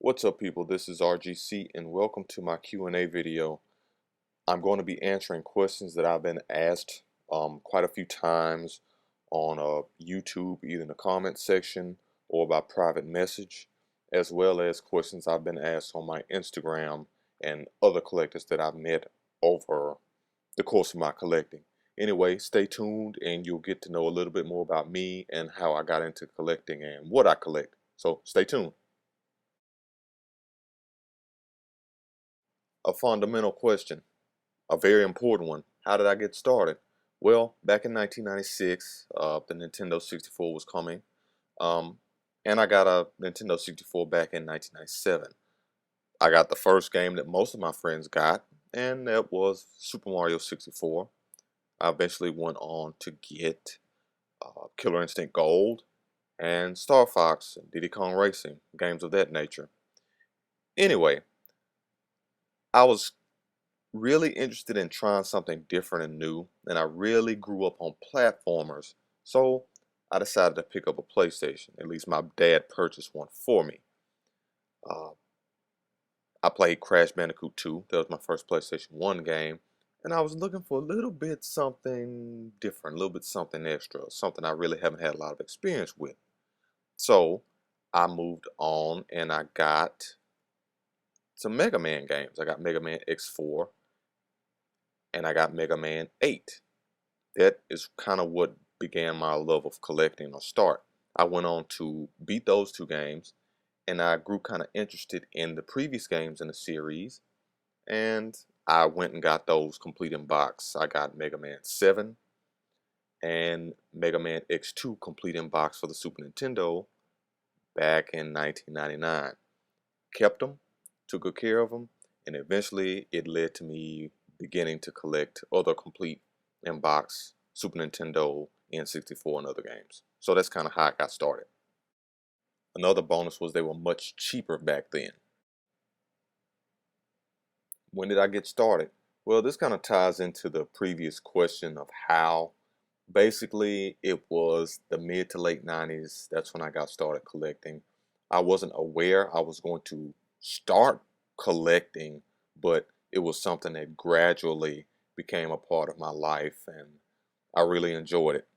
What's up, people? This is RGC and welcome to my Q&A video. I'm going to be answering questions that I've been asked quite a few times on YouTube, either in the comment section or by private message, as well as questions I've been asked on my Instagram and other collectors that I've met over the course of my collecting. Anyway, stay tuned and you'll get to know a little bit more about me and how I got into collecting and what I collect. So stay tuned. A fundamental question. A very important one. How did I get started? Well, back in 1996, the Nintendo 64 was coming, um, and I got a Nintendo 64 back in 1997. I got the first game that most of my friends got, and that was Super Mario 64. I eventually went on to get Killer Instinct Gold and Star Fox and Diddy Kong Racing, games of that nature. Anyway, I was really interested in trying something different and new, and I really grew up on platformers, so I decided to pick up a PlayStation. At least my dad purchased one for me. Uh, I played Crash Bandicoot 2. That was my first PlayStation 1 game, and I was looking for a little bit something different, a little bit something extra, something I really haven't had a lot of experience with. So I moved on and I got some Mega Man games. I got Mega Man X4 and I got Mega Man 8. That is kind of what began my love of collecting or start. I went on to beat those two games and I grew kind of interested in the previous games in the series, and I went and got those complete in box. I got Mega Man 7 and Mega Man X2 complete in box for the Super Nintendo back in 1999. Kept them, took good care of them, and eventually it led to me beginning to collect other complete in box Super Nintendo, N64, and other games. So that's kind of how I got started. Another bonus was they were much cheaper back then. When did I get started? Well, this kind of ties into the previous question of how. Basically, it was the mid to late 90s. That's when I got started collecting. I wasn't aware I was going to start collecting, but it was something that gradually became a part of my life, and I really enjoyed it.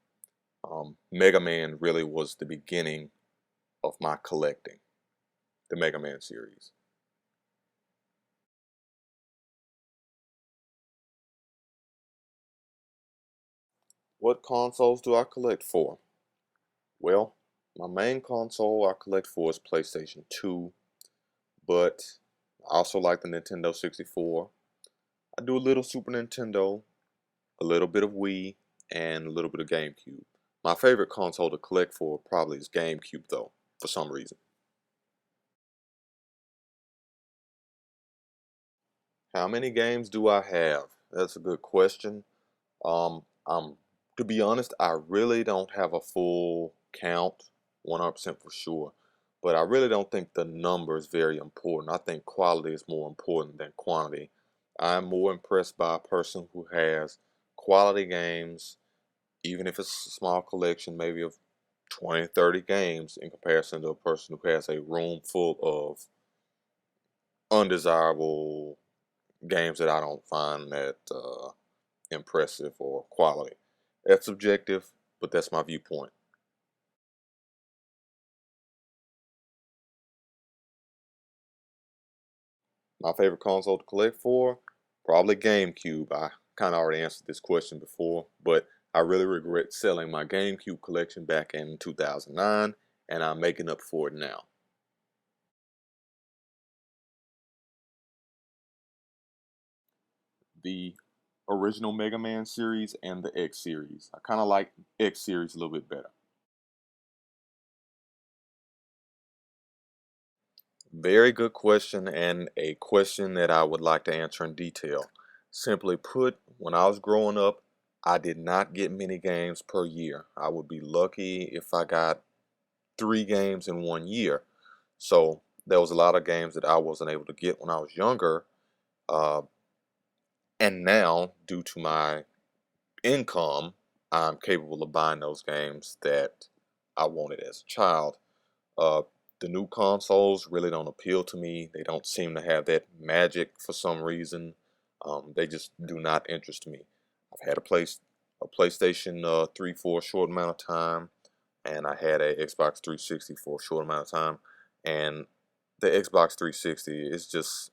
Mega Man really was the beginning of my collecting, the Mega Man series. What consoles do I collect for? Well, my main console I collect for is PlayStation 2, but I also like the Nintendo 64. I do a little Super Nintendo, a little bit of Wii, and a little bit of GameCube. My favorite console to collect for probably is GameCube though, for some reason. How many games do I have? That's a good question. To be honest, I really don't have a full count, 100% for sure. But I really don't think the number is very important. I think quality is more important than quantity. I'm more impressed by a person who has quality games, even if it's a small collection, maybe of 20, 30 games, in comparison to a person who has a room full of undesirable games that I don't find that impressive or quality. That's subjective, but that's my viewpoint. My favorite console to collect for? Probably GameCube. I kind of already answered this question before, but I really regret selling my GameCube collection back in 2009, and I'm making up for it now. The original Mega Man series and the X series. I kind of like X series a little bit better. Very good question, and a question that I would like to answer in detail. Simply put, when I was growing up, I did not get many games per year. I would be lucky if I got 3 games in 1 year. So there was a lot of games that I wasn't able to get when I was younger. Uh, and now, due to my income, I'm capable of buying those games that I wanted as a child. Uh, The new consoles really don't appeal to me. They don't seem to have that magic for some reason. They just do not interest me. I've had a PlayStation 3 for a short amount of time, and I had a Xbox 360 for a short amount of time. And the Xbox 360 is just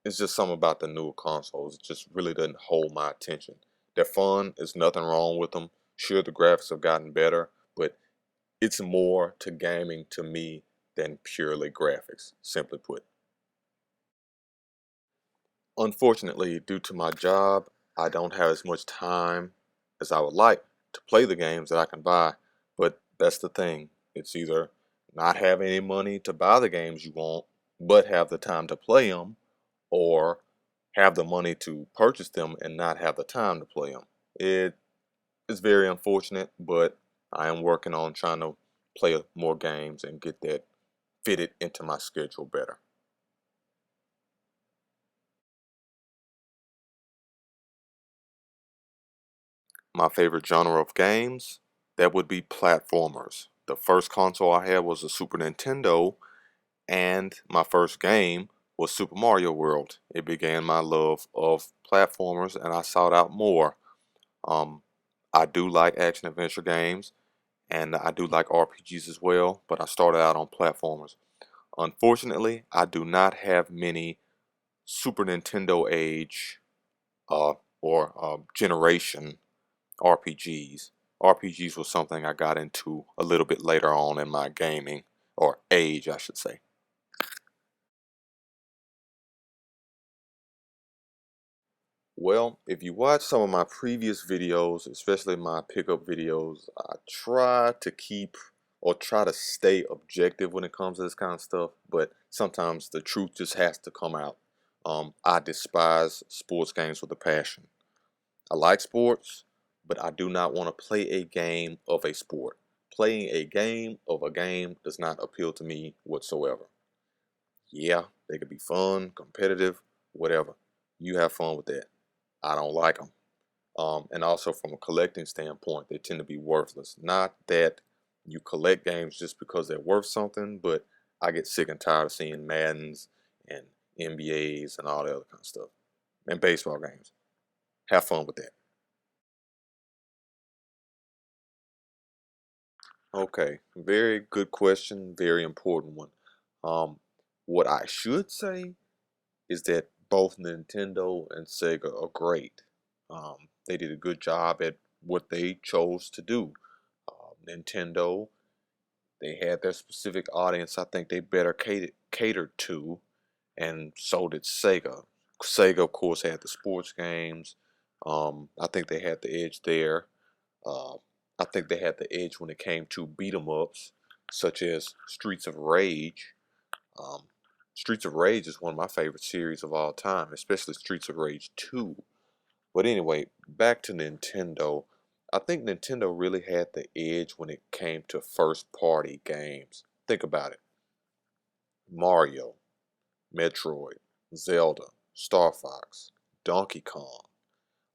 it's just something about the newer consoles. It just really doesn't hold my attention. They're fun. There's nothing wrong with them. Sure, the graphics have gotten better, but it's more to gaming to me than purely graphics, simply put. Unfortunately, due to my job, I don't have as much time as I would like to play the games that I can buy. But that's the thing. It's either not have any money to buy the games you want, but have the time to play them, or have the money to purchase them and not have the time to play them. It is very unfortunate, but I am working on trying to play more games and get that fitted into my schedule better. My favorite genre of games, that would be platformers. The first console I had was a Super Nintendo, and my first game was Super Mario World. It began my love of platformers, and I sought out more. Um, I do like action adventure games, and I do like RPGs as well, but I started out on platformers. Unfortunately, I do not have many Super Nintendo age uh, or generation RPGs. RPGs was something I got into a little bit later on in my gaming, or age, I should say. Well, if you watch some of my previous videos, especially my pickup videos, I try to keep or try to stay objective when it comes to this kind of stuff, but sometimes the truth just has to come out. I despise sports games with a passion. I like sports, but I do not want to play a game of a sport. Playing a game of a game does not appeal to me whatsoever. Yeah, they could be fun, competitive, whatever. You have fun with that. I don't like them. And also from a collecting standpoint, they tend to be worthless. Not that you collect games just because they're worth something, but I get sick and tired of seeing Maddens and NBAs and all the other kind of stuff. And baseball games. Have fun with that. Okay, very good question, very important one. Um, what I should say is that both Nintendo and Sega are great. They did a good job at what they chose to do. Nintendo, they had their specific audience I think they better catered to, and so did Sega. Sega, of course, had the sports games. I think they had the edge there. Uh, I think they had the edge when it came to beat 'em ups, such as Streets of Rage. Um, Streets of Rage is one of my favorite series of all time, especially Streets of Rage 2. But anyway, back to Nintendo. I think Nintendo really had the edge when it came to first party games. Think about it. Mario, Metroid, Zelda, Star Fox, Donkey Kong.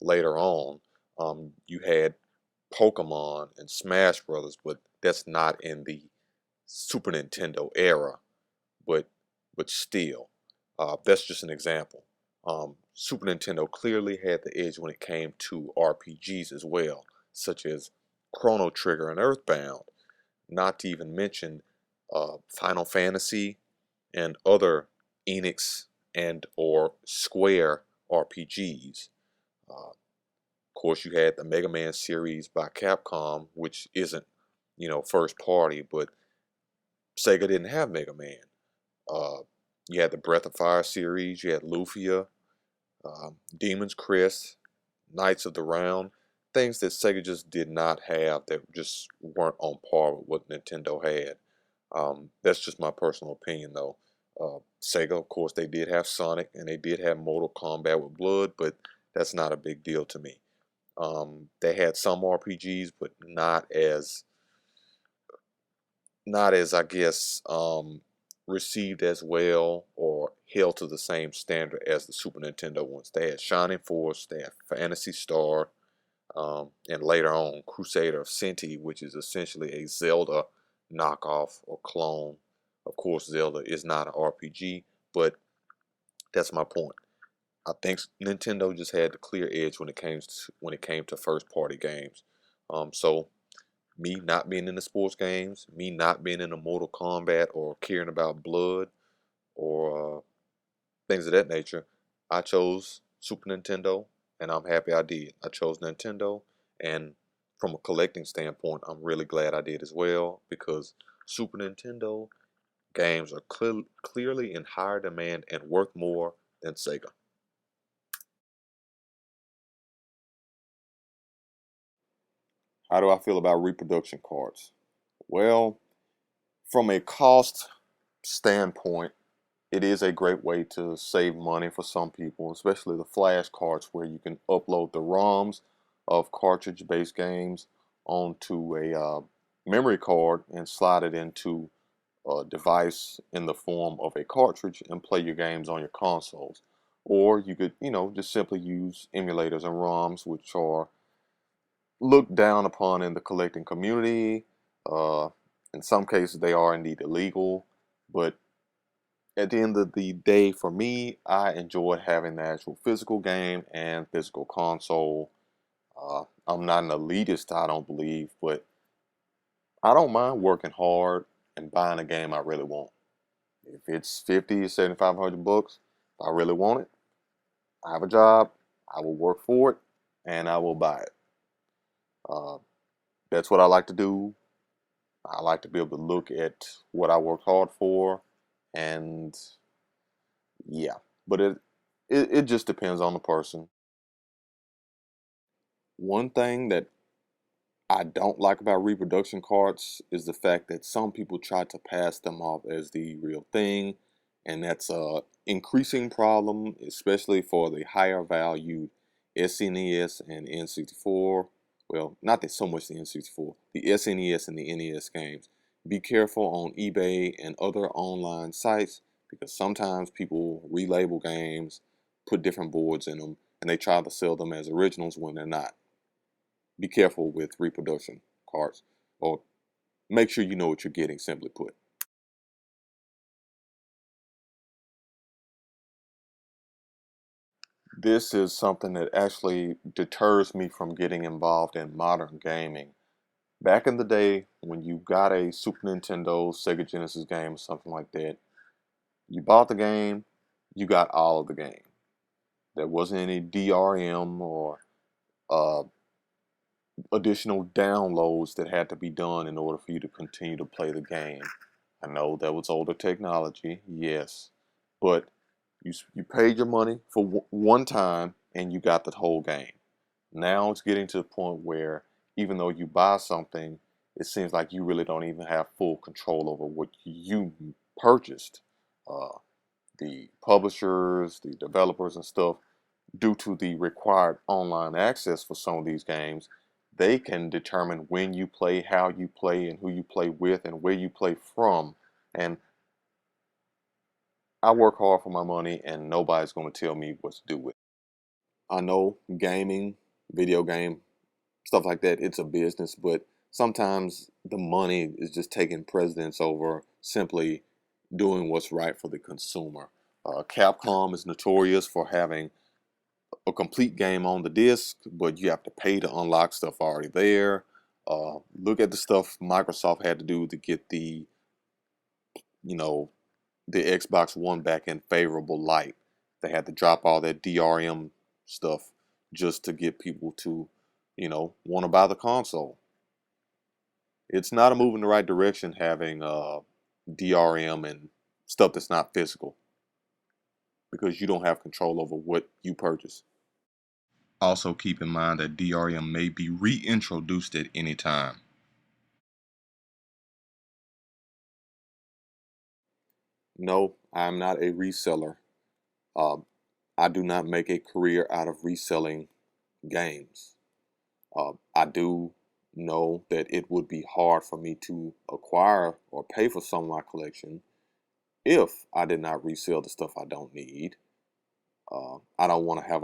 Later on, you had Pokemon and Smash Brothers, but that's not in the Super Nintendo era. But still, that's just an example. Super Nintendo clearly had the edge when it came to RPGs as well, such as Chrono Trigger and Earthbound. Not to even mention Final Fantasy and other Enix and or Square RPGs. Of course, you had the Mega Man series by Capcom, which isn't, first party, but Sega didn't have Mega Man. Uh, you had the Breath of Fire series, you had Lufia, Demon's Crest, Knights of the Round, things that Sega just did not have that just weren't on par with what Nintendo had. That's just my personal opinion, though. Sega, of course, they did have Sonic and they did have Mortal Kombat with Blood, but that's not a big deal to me. They had some RPGs, but not as I guess received as well or held to the same standard as the Super Nintendo ones. They had Shining Force, they had Fantasy Star, and later on Crusader of Sinti, which is essentially a Zelda knockoff or clone. Of course, Zelda is not an RPG, but that's my point. I think Nintendo just had the clear edge when it came to first party games. So me not being in the sports games, me not being in the Mortal Kombat or caring about blood or things of that nature, I chose Super Nintendo, and I'm happy I did. I chose Nintendo, and from a collecting standpoint, I'm really glad I did as well because Super Nintendo games are clearly in higher demand and worth more than Sega. How do I feel about reproduction cards? Well, from a cost standpoint, it is a great way to save money for some people, especially the flash cards where you can upload the ROMs of cartridge-based games onto a memory card and slide it into a device in the form of a cartridge and play your games on your consoles. Or you could, just simply use emulators and ROMs, which are looked down upon in the collecting community. Uh, in some cases, they are indeed illegal, but at the end of the day, for me, I enjoy having the actual physical game and physical console. I'm not an elitist, I don't believe, but I don't mind working hard and buying a game I really want. If it's 50, 7,500 bucks, if I really want it, I have a job, I will work for it, and I will buy it. Uh, that's what I like to do. I like to be able to look at what I worked hard for, and yeah, but it just depends on the person. One thing that I don't like about reproduction cards is the fact that some people try to pass them off as the real thing, and that's a increasing problem, especially for the higher valued SNES and N64. Well, not that so much the N64, the SNES and the NES games. Be careful on eBay and other online sites because sometimes people relabel games, put different boards in them, and they try to sell them as originals when they're not. Be careful with reproduction cards, or make sure you know what you're getting, simply put. This is something that actually deters me from getting involved in modern gaming. Back in the day, when you got a Super Nintendo, Sega Genesis game, or something like that, you bought the game, you got all of the game. There wasn't any DRM or uh, additional downloads that had to be done in order for you to continue to play the game. I know that was older technology, yes, but you paid your money for one time and you got the whole game. Now it's getting to the point where even though you buy something, it seems like you really don't even have full control over what you purchased. Uh, the publishers, the developers, and stuff, due to the required online access for some of these games, they can determine when you play, how you play, and who you play with, and where you play from. And I work hard for my money, and nobody's going to tell me what to do with it. I know gaming, video game, stuff like that, it's a business, but sometimes the money is just taking precedence over simply doing what's right for the consumer. Capcom is notorious for having a complete game on the disc, but you have to pay to unlock stuff already there. Look at the stuff Microsoft had to do to get you know, the Xbox One back in favorable light. They had to drop all that DRM stuff just to get people to, want to buy the console. It's not a move in the right direction having DRM and stuff that's not physical because you don't have control over what you purchase. Also, keep in mind that DRM may be reintroduced at any time. No, I'm not a reseller. Uh, I do not make a career out of reselling games. I do know that it would be hard for me to acquire or pay for some of my collection if I did not resell the stuff I don't need. I don't want to have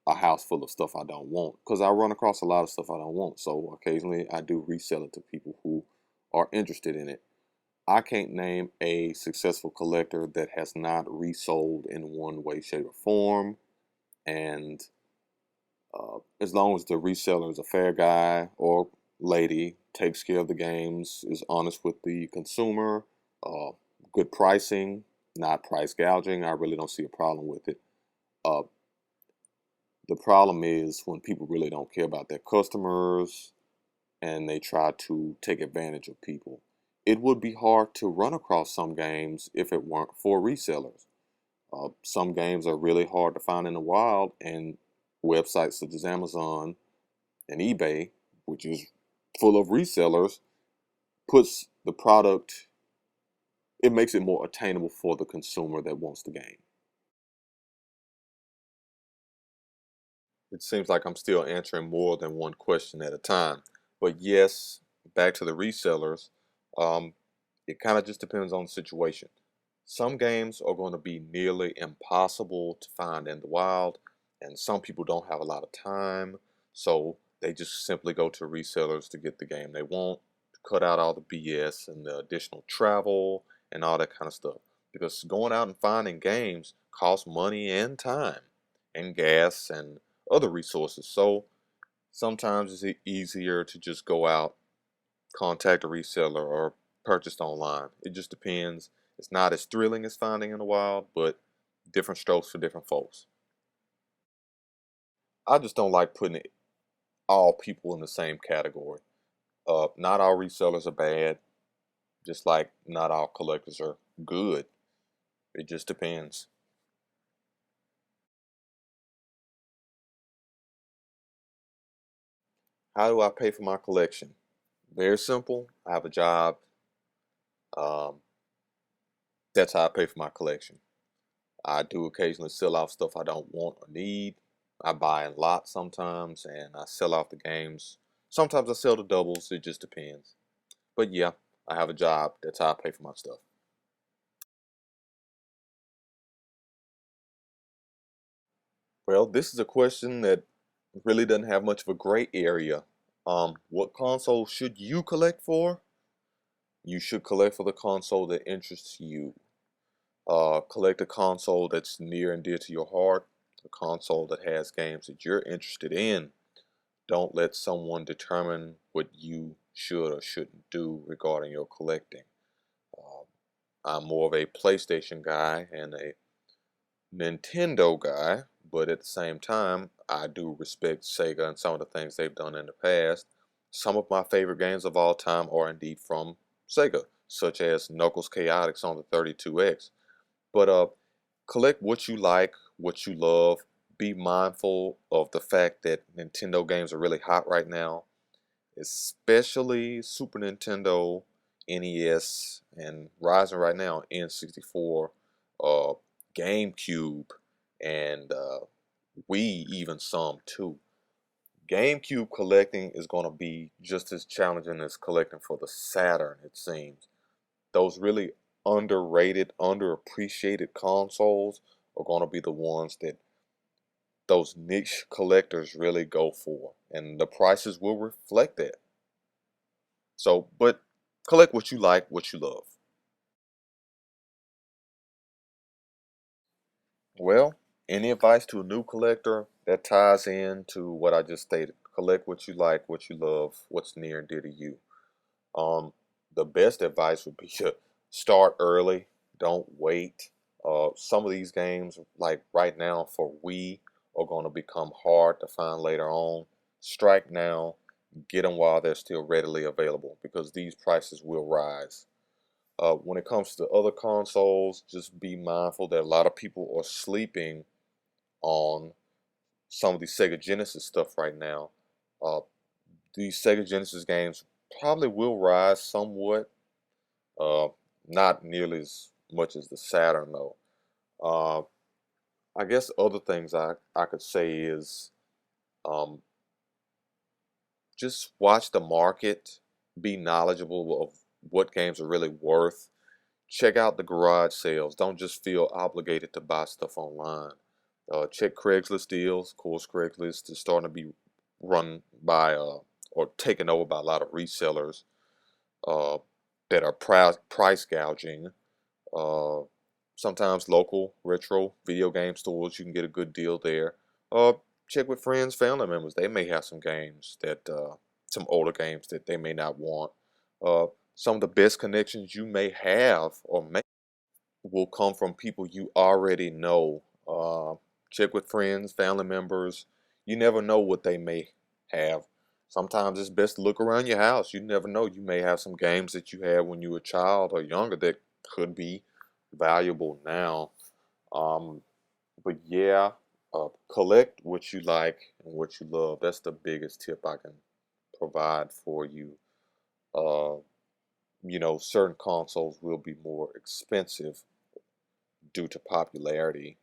a house full of stuff I don't want because I run across a lot of stuff I don't want. So occasionally I do resell it to people who are interested in it. I can't name a successful collector that has not resold in one way, shape, or form. And as long as the reseller is a fair guy or lady, takes care of the games, is honest with the consumer, uh, good pricing, not price gouging, I really don't see a problem with it. Uh, the problem is when people really don't care about their customers and they try to take advantage of people. It would be hard to run across some games if it weren't for resellers. Some games are really hard to find in the wild, and websites such as Amazon and eBay, which is full of resellers, puts the product, it makes it more attainable for the consumer that wants the game. It seems like I'm still answering more than one question at a time. But yes, back to the resellers, um, it kind of just depends on the situation. Some games are going to be nearly impossible to find in the wild, and some people don't have a lot of time, so they just simply go to resellers to get the game they want, to cut out all the BS and the additional travel and all that kind of stuff. Because going out and finding games costs money and time and gas and other resources. So sometimes it's easier to just go out, contact a reseller, or purchase online. It just depends. It's not as thrilling as finding in the wild, but different strokes for different folks. I just don't like putting all people in the same category. Not all resellers are bad, just like not all collectors are good. It just depends. How do I pay for my collection? Very simple. I have a job. Um, that's how I pay for my collection. I do occasionally sell off stuff I don't want or need. I buy in lots sometimes and I sell off the games. Sometimes I sell the doubles, it just depends. But yeah, I have a job. That's how I pay for my stuff. Well, this is a question that really doesn't have much of a gray area. What console should you collect for? You should collect for the console that interests you. Collect a console that's near and dear to your heart, a console that has games that you're interested in. Don't let someone determine what you should or shouldn't do regarding your collecting. Um, I'm more of a PlayStation guy and a Nintendo guy, but at the same time, I do respect Sega and some of the things they've done in the past. Some of my favorite games of all time are indeed from Sega, such as Knuckles Chaotix on the 32X. But collect what you like, what you love. Be mindful of the fact that Nintendo games are really hot right now, especially Super Nintendo, NES, and rising right now N64, uh, GameCube, and Wii even some too. GameCube collecting is going to be just as challenging as collecting for the Saturn, it seems. Those really underrated, underappreciated consoles are going to be the ones that those niche collectors really go for, and the prices will reflect that. So, but collect what you like, what you love. Well, any advice to a new collector that ties into what I just stated? Collect what you like, what you love, what's near and dear to you. Um, the best advice would be to start early. Don't wait. Some of these games, like right now for Wii, are going to become hard to find later on. Strike now. Get them while they're still readily available because these prices will rise. When it comes to other consoles, just be mindful that a lot of people are sleeping on some of the Sega Genesis stuff right now. Uh, these Sega Genesis games probably will rise somewhat, uh, not nearly as much as the Saturn though. Uh, I guess other things I could say is um, just watch the market, be knowledgeable of what games are really worth. Check out the garage sales. Don't just feel obligated to buy stuff online. Check Craigslist deals. Of course, Craigslist is starting to be run by or taken over by a lot of resellers. Uh, that are price gouging. Uh, Sometimes local retro video game stores, you can get a good deal there. Uh, Check with friends, family members. They may have some games that, some older games that they may not want. Uh, some of the best connections you may have or may will come from people you already know. Check with friends, family members. You never know what they may have. Sometimes it's best to look around your house. You never know. You may have some games that you had when you were a child or younger that could be valuable now. Um, but yeah, collect what you like and what you love. That's the biggest tip I can provide for you. Uh, certain consoles will be more expensive due to popularity,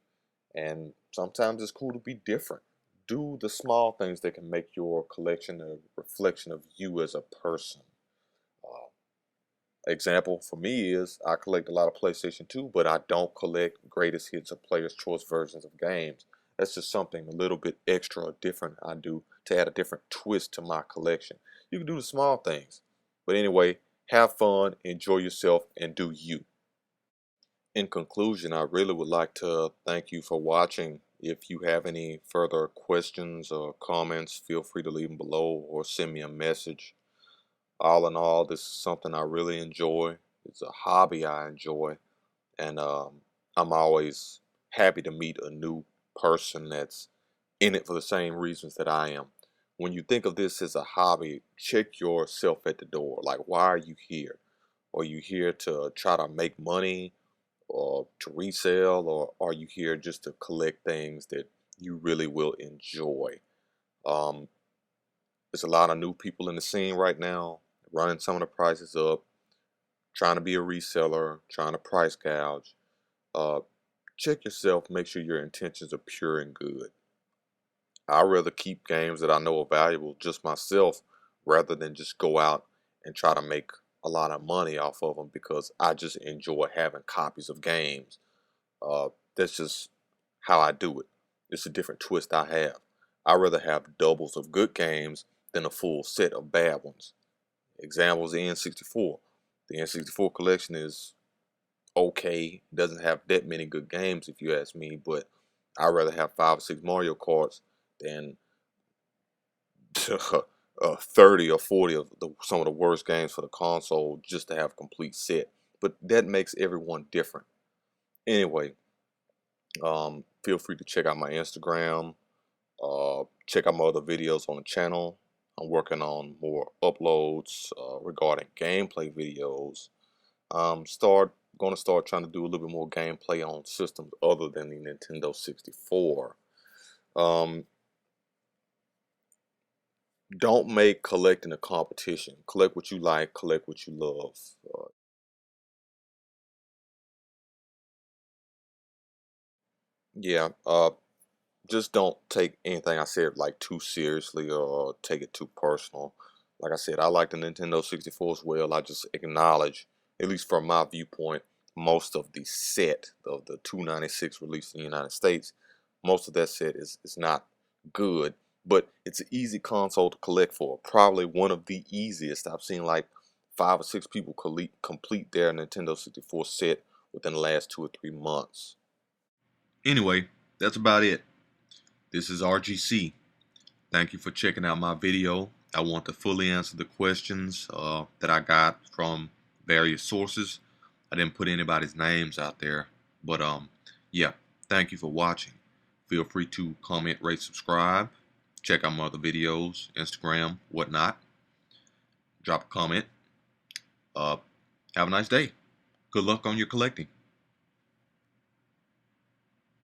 and sometimes it's cool to be different. Do the small things that can make your collection a reflection of you as a person. Uh, Example for me is I collect a lot of PlayStation 2, but I don't collect greatest hits or player's choice versions of games. That's just something a little bit extra or different I do to add a different twist to my collection. You can do the small things. But anyway, have fun, enjoy yourself, and do you. In conclusion, I really would like to thank you for watching. If you have any further questions or comments, feel free to leave them below or send me a message. All in all, this is something I really enjoy. It's a hobby I enjoy, and I'm always happy to meet a new person that's in it for the same reasons that I am. When you think of this as a hobby, check yourself at the door. Like, why are you here? Are you here to try to make money or to resell, or are you here just to collect things that you really will enjoy? Um, there's a lot of new people in the scene right now, running some of the prices up, trying to be a reseller, trying to price gouge. Uh, Check yourself, make sure your intentions are pure and good. I'd rather keep games that I know are valuable just myself rather than just go out and try to make a lot of money off of them because I just enjoy having copies of games. That's just how I do it. It's a different twist I have. I'd rather have doubles of good games than a full set of bad ones. Examples, the N64. The N64 collection is okay. Doesn't have that many good games if you ask me, but I'd rather have 5 or 6 Mario Karts than 30 or 40 of some of the worst games for the console just to have a complete set. But that makes everyone different. Anyway, feel free to check out my Instagram. Check out my other videos on the channel. I'm working on more uploads regarding gameplay videos. Gonna start trying to do a little bit more gameplay on systems other than the Nintendo 64. Um, don't make collecting a competition. Collect what you like, collect what you love. Yeah, just don't take anything I said like too seriously or take it too personal. Like I said, I like the Nintendo 64 as well. I just acknowledge, at least from my viewpoint, most of the set of the 296 released in the United States, most of that set is not good, but it's an easy console to collect for. Probably one of the easiest. I've seen like 5 or 6 people complete their Nintendo 64 set within the last 2 or 3 months. Anyway, that's about it. This is RGC. Thank you for checking out my video. I want to fully answer the questions that I got from various sources. I didn't put anybody's names out there, but yeah, thank you for watching. Feel free to comment, rate, subscribe. Check out my other videos, Instagram, whatnot. Drop a comment. Uh, have a nice day. Good luck on your collecting.